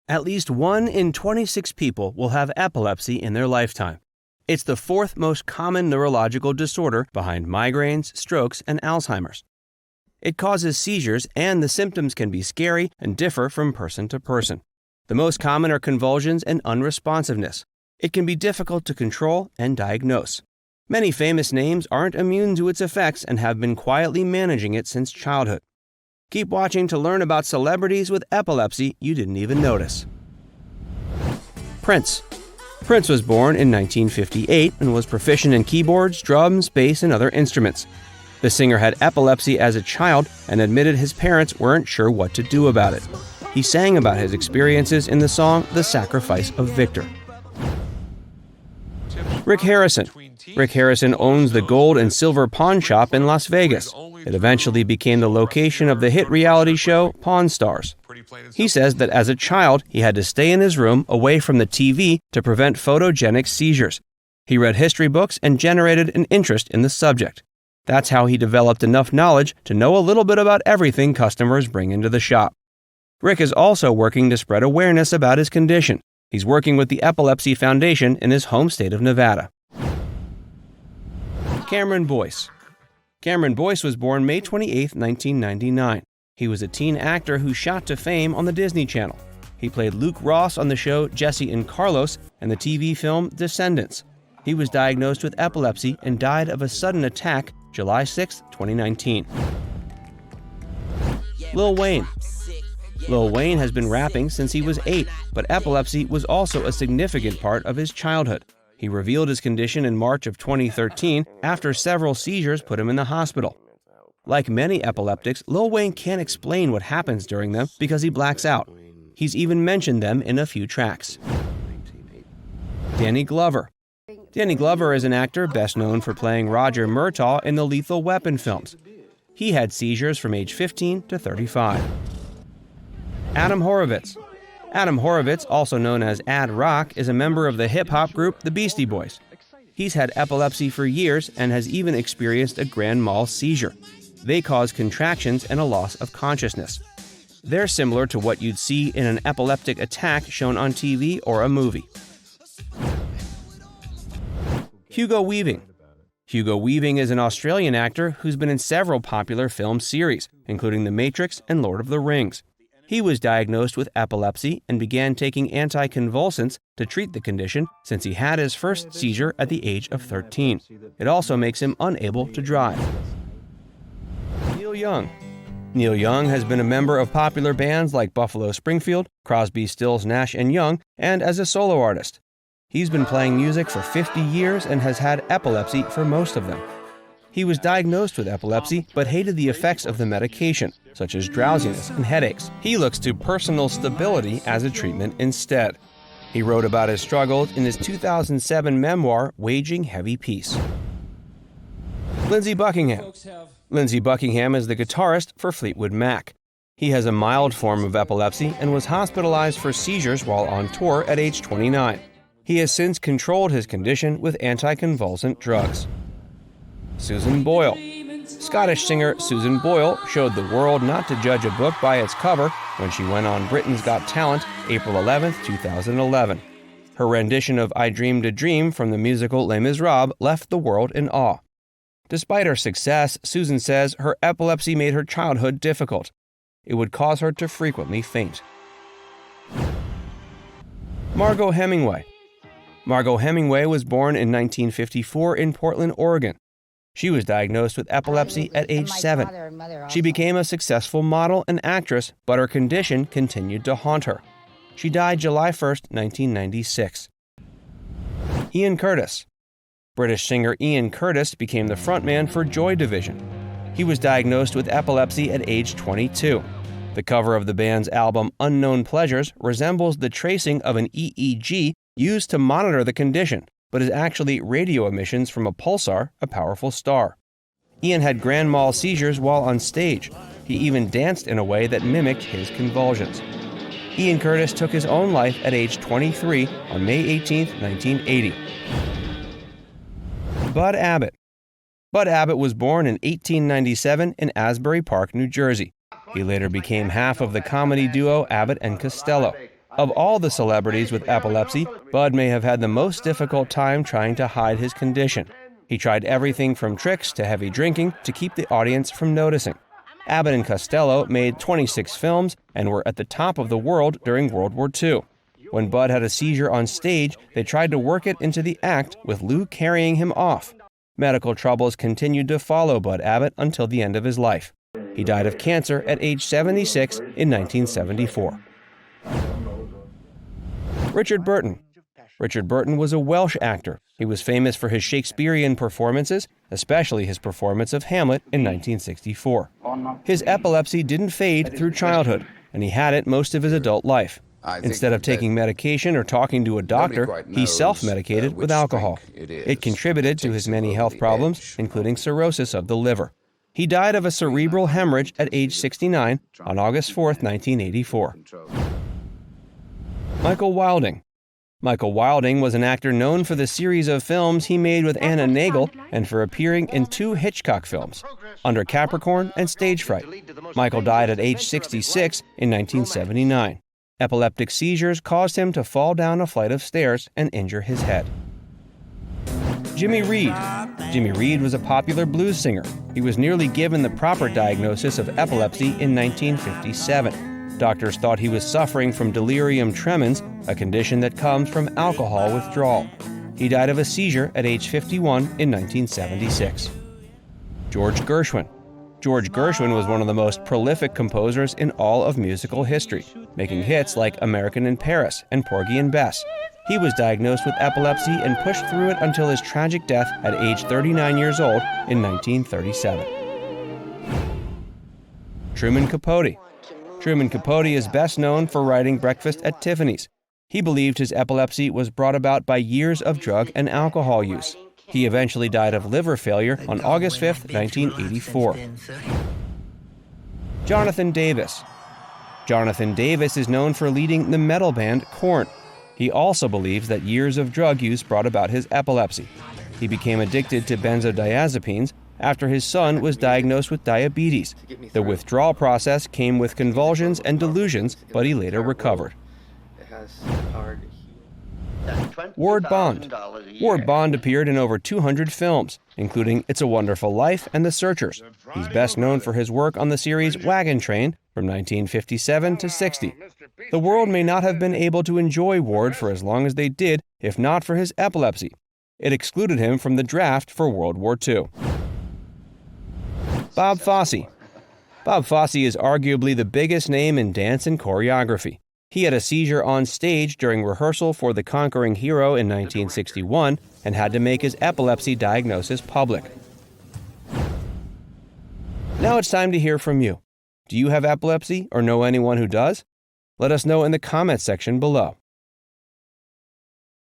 At least 1 in 26 people will have epilepsy in their lifetime. It's the 4th most common neurological disorder behind migraines, strokes, and Alzheimer's. It causes seizures, and the symptoms can be scary and differ from person to person. The most common are convulsions and unresponsiveness. It can be difficult to control and diagnose. Many famous names aren't immune to its effects and have been quietly managing it since childhood. Keep watching to learn about celebrities with epilepsy you didn't even notice. Prince. Prince was born in 1958 and was proficient in keyboards, drums, bass, and other instruments. The singer had epilepsy as a child and admitted his parents weren't sure what to do about it. He sang about his experiences in the song The Sacrifice of Victor. Rick Harrison. Rick Harrison owns the gold and silver pawn shop in Las Vegas. It eventually became the location of the hit reality show Pawn Stars. He says that as a child, he had to stay in his room away from the TV to prevent photogenic seizures. He read history books and generated an interest in the subject. That's how he developed enough knowledge to know a little bit about everything customers bring into the shop. Rick is also working to spread awareness about his condition. He's working with the Epilepsy Foundation in his home state of Nevada. Cameron Boyce. Cameron Boyce was born May 28, 1999. He was a teen actor who shot to fame on the Disney Channel. He played Luke Ross on the show Jesse and Carlos and the TV film Descendants. He was diagnosed with epilepsy and died of a sudden attack July 6, 2019. Lil Wayne. Lil Wayne has been rapping since he was 8, but epilepsy was also a significant part of his childhood. He revealed his condition in March of 2013 after several seizures put him in the hospital. Like many epileptics, Lil Wayne can't explain what happens during them because he blacks out. He's even mentioned them in a few tracks. Danny Glover. Danny Glover is an actor best known for playing Roger Murtaugh in the Lethal Weapon films. He had seizures from age 15 to 35. Adam Horovitz. Adam Horovitz, also known as Ad Rock, is a member of the hip-hop group The Beastie Boys. He's had epilepsy for years and has even experienced a grand mal seizure. They cause contractions and a loss of consciousness. They're similar to what you'd see in an epileptic attack shown on TV or a movie. Hugo Weaving. Hugo Weaving is an Australian actor who's been in several popular film series, including The Matrix and Lord of the Rings. He was diagnosed with epilepsy and began taking anticonvulsants to treat the condition since he had his first seizure at the age of 13. It also makes him unable to drive. Neil Young. Neil Young has been a member of popular bands like Buffalo Springfield, Crosby, Stills, Nash & Young, and as a solo artist. He's been playing music for 50 years and has had epilepsy for most of them. He was diagnosed with epilepsy, but hated the effects of the medication, such as drowsiness and headaches. He looks to personal stability as a treatment instead. He wrote about his struggles in his 2007 memoir, Waging Heavy Peace. Lindsey Buckingham. Lindsey Buckingham is the guitarist for Fleetwood Mac. He has a mild form of epilepsy and was hospitalized for seizures while on tour at age 29. He has since controlled his condition with anticonvulsant drugs. Susan Boyle. Scottish singer Susan Boyle showed the world not to judge a book by its cover when she went on Britain's Got Talent April 11, 2011. Her rendition of I Dreamed a Dream from the musical Les Miserables left the world in awe. Despite her success, Susan says her epilepsy made her childhood difficult. It would cause her to frequently faint. Margaux Hemingway. Margaux Hemingway was born in 1954 in Portland, Oregon. She was diagnosed with epilepsy at age 7. She became a successful model and actress, but her condition continued to haunt her. She died July 1, 1996. Ian Curtis. British singer Ian Curtis became the frontman for Joy Division. He was diagnosed with epilepsy at age 22. The cover of the band's album Unknown Pleasures resembles the tracing of an EEG used to monitor the condition, but is actually radio emissions from a pulsar, a powerful star. Ian had grand mal seizures while on stage. He even danced in a way that mimicked his convulsions. Ian Curtis took his own life at age 23 on May 18, 1980. Bud Abbot. Bud Abbot was born in 1897 in Asbury Park, New Jersey. He later became half of the comedy duo Abbott and Costello. Of all the celebrities with epilepsy, Bud may have had the most difficult time trying to hide his condition. He tried everything from tricks to heavy drinking to keep the audience from noticing. Abbott and Costello made 26 films and were at the top of the world during World War II. When Bud had a seizure on stage, they tried to work it into the act with Lou carrying him off. Medical troubles continued to follow Bud Abbott until the end of his life. He died of cancer at age 76 in 1974. Richard Burton. Richard Burton was a Welsh actor. He was famous for his Shakespearean performances, especially his performance of Hamlet in 1964. His epilepsy didn't fade through childhood, and he had it most of his adult life. Instead of taking medication or talking to a doctor, he self-medicated with alcohol. It contributed to his many health problems, including cirrhosis of the liver. He died of a cerebral hemorrhage at age 69 on August 4, 1984. Michael Wilding. Michael Wilding was an actor known for the series of films he made with Anna Nagel and for appearing in 2 Hitchcock films, Under Capricorn and Stage Fright. Michael died at age 66 in 1979. Epileptic seizures caused him to fall down a flight of stairs and injure his head. Jimmy Reed. Jimmy Reed was a popular blues singer. He was nearly given the proper diagnosis of epilepsy in 1957. Doctors thought he was suffering from delirium tremens, a condition that comes from alcohol withdrawal. He died of a seizure at age 51 in 1976. George Gerswin. George Gerswin was one of the most prolific composers in all of musical history, making hits like American in Paris and Porgy and Bess. He was diagnosed with epilepsy and pushed through it until his tragic death at age 39 years old in 1937. Truman Capote. Truman Capote is best known for writing Breakfast at Tiffany's. He believed his epilepsy was brought about by years of drug and alcohol use. He eventually died of liver failure on August 5, 1984. Jonathan Davis. Jonathan Davis is known for leading the metal band Korn. He also believes that years of drug use brought about his epilepsy. He became addicted to benzodiazepines after his son was diagnosed with diabetes. The withdrawal process came with convulsions and delusions, but he later recovered. Ward Bond. Ward Bond appeared in over 200 films, including It's a Wonderful Life and The Searchers. He's best known for his work on the series Wagon Train from 1957 to 60. The world may not have been able to enjoy Ward for as long as they did if not for his epilepsy. It excluded him from the draft for World War II. Bob Fossi. Bob Fossi is arguably the biggest name in dance and choreography. He had a seizure on stage during rehearsal for The Conquering Hero in 1961 and had to make his epilepsy diagnosis public. Now it's time to hear from you. Do you have epilepsy or know anyone who does? Let us know in the comments section below.